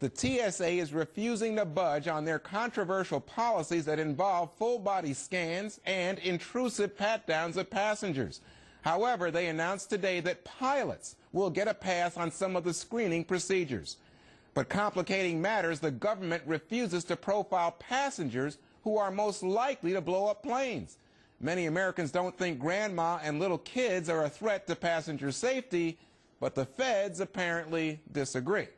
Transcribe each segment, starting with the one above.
The TSA is refusing to budge on their controversial policies that involve full-body scans and intrusive pat-downs of passengers. However, they announced today that pilots will get a pass on some of the screening procedures. But complicating matters, the government refuses to profile passengers who are most likely to blow up planes. Many Americans don't think grandma and little kids are a threat to passenger safety, but the feds apparently disagree.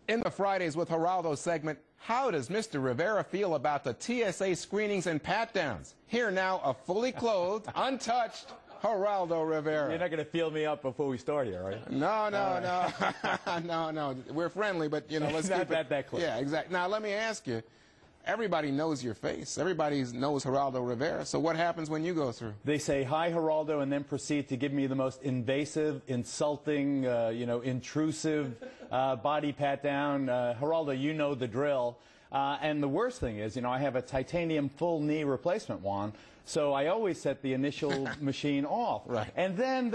In the Fridays with Geraldo segment, how does Mr. Rivera feel about the TSA screenings and pat-downs? Here now, a fully clothed, untouched Geraldo Rivera. You're not going to feel me up before we start here, right? No. No. We're friendly, but, you know, let's keep it that close. Yeah, exactly. Now, let me ask you. Everybody knows your face. Everybody knows Geraldo Rivera. So what happens when you go through? They say, "Hi, Geraldo," and then proceed to give me the most invasive, insulting, intrusive body pat down. Geraldo, you know the drill. And the worst thing is, I have a titanium full knee replacement, Juan. So I always set the initial machine off. Right. And then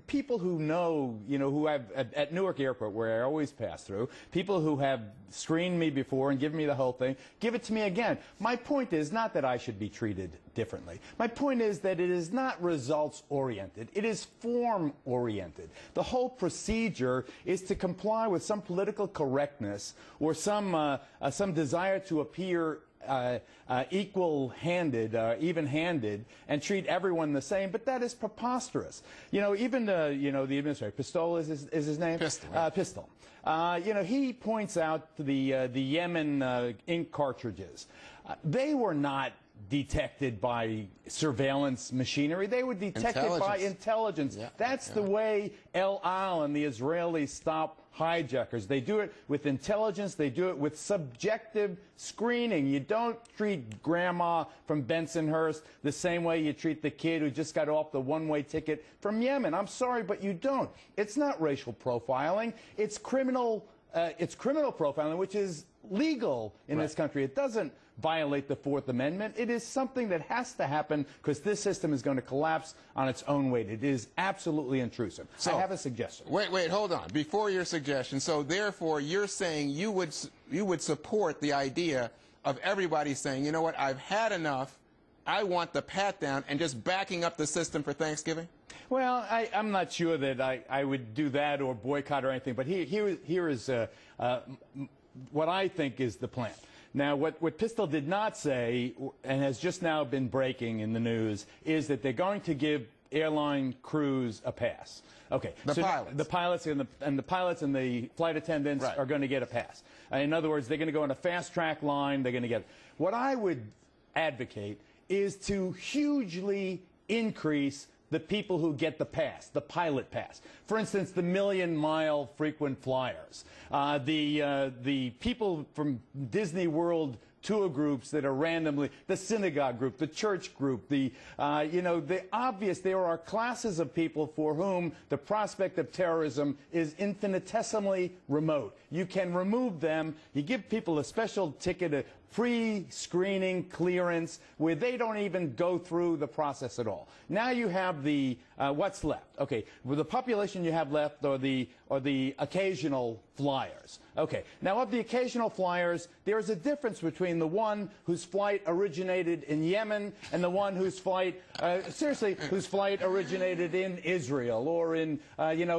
people who know, who have, at Newark Airport, where I always pass through, people who have screened me before and given me the whole thing, give it to me again. My point is not that I should be treated differently. My point is that it is not results-oriented. It is form-oriented. The whole procedure is to comply with some political correctness or some desire to appear equal-handed, even-handed, and treat everyone the same, but that is preposterous. Even the administrator, Pistol is his name? Pistol. Right? Pistol. He points out the Yemen ink cartridges. They were not detected by surveillance machinery. They were detected by intelligence. Yeah, That's the way El Al and the Israelis stop hijackers. They do it with intelligence. They do it with subjective screening. You don't treat grandma from Bensonhurst the same way you treat the kid who just got off the one-way ticket from Yemen. I'm sorry, but you don't. It's not racial profiling. It's criminal profiling, which is legal in this country. It doesn't violate the Fourth Amendment. It is something that has to happen because this system is going to collapse on its own weight. It is absolutely intrusive. So, I have a suggestion. Wait, hold on. Before your suggestion, so therefore you're saying you would support the idea of everybody saying, you know what, I've had enough, I want the pat-down, and just backing up the system for Thanksgiving? Well, I'm not sure that I would do that or boycott or anything, but here is what I think is the plan. Now, what Pistol did not say, and has just now been breaking in the news, is that they're going to give airline crews a pass. Okay. The pilots and the flight attendants are going to get a pass. In other words, they're going to go on a fast-track line. They're going to get. What I would advocate is to hugely increase the people who get the pass, the pilot pass. For instance, the million-mile frequent flyers, the people from Disney World tour groups that are randomly, the synagogue group, the church group, the obvious, there are classes of people for whom the prospect of terrorism is infinitesimally remote. You can remove them. You give people a special ticket, a pre-screening clearance where they don't even go through the process at all. Now you have the what's left. Okay, with the population you have left are the occasional flyers. Okay, now of the occasional flyers, there is a difference between the one whose flight originated in Yemen and the one whose flight, whose flight originated in Israel or in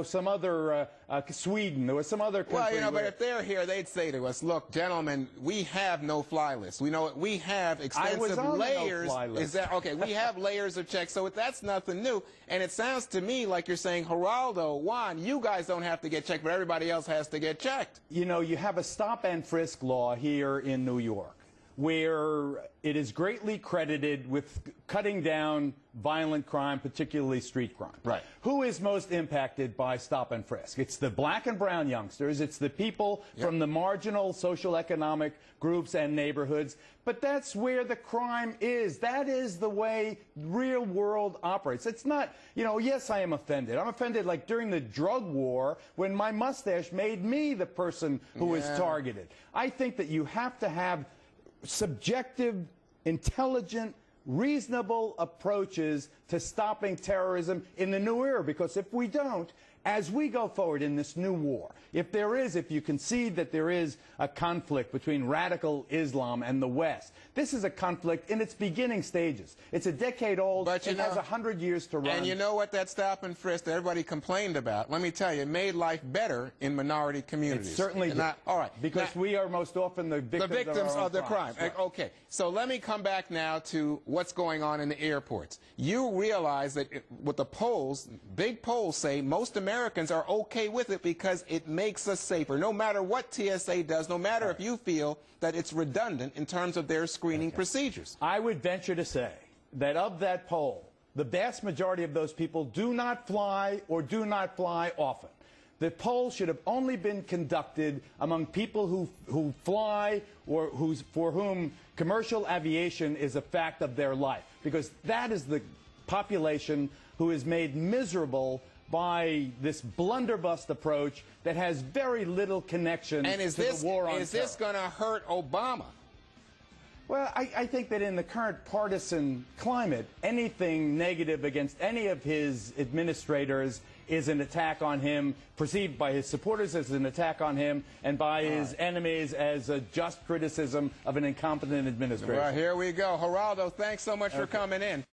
some other Sweden or some other country. Well, but if they're here, they'd say to us, "Look, gentlemen, we have no fly list. We know we have extensive layers." Is that okay? We have layers of checks, so that's nothing new. And it sounds to me like you're saying, Geraldo, Juan, you guys don't have to get checked, but everybody else has to get checked. You have a stop and frisk law here in New York, where it is greatly credited with cutting down violent crime, particularly street crime. Right. Who is most impacted by stop and frisk? It's the black and brown youngsters. It's the people from the marginal social economic groups and neighborhoods. But that's where the crime is. That is the way real world operates. It's not, yes, I am offended. I'm offended like during the drug war when my mustache made me the person who was targeted. I think that you have to have subjective, intelligent, reasonable approaches to stopping terrorism in the new era, because if we don't, as we go forward in this new war, if you concede that there is a conflict between radical Islam and the West, this is a conflict in its beginning stages. It's a decade old. But it has 100 years to run. And you know what that stop and frisk that everybody complained about? Let me tell you, it made life better in minority communities. It certainly did. All right. Because we are most often the victims of the crime. Right. Okay. So let me come back now to what's going on in the airports. You realize that what the polls, big polls say, most Americans are okay with it because it makes us safer. No matter what TSA does, no matter if you feel that it's redundant in terms of their screening procedures. I would venture to say that of that poll, the vast majority of those people do not fly or do not fly often. The poll should have only been conducted among people who fly or for whom commercial aviation is a fact of their life, because that is the population who is made miserable by this blunderbuss approach that has very little connection to the war on terror. Is this going to hurt Obama? Well, I think that in the current partisan climate, anything negative against any of his administrators is an attack on him, perceived by his supporters as an attack on him, and by his enemies as a just criticism of an incompetent administration. Well, here we go. Geraldo, thanks so much for coming in.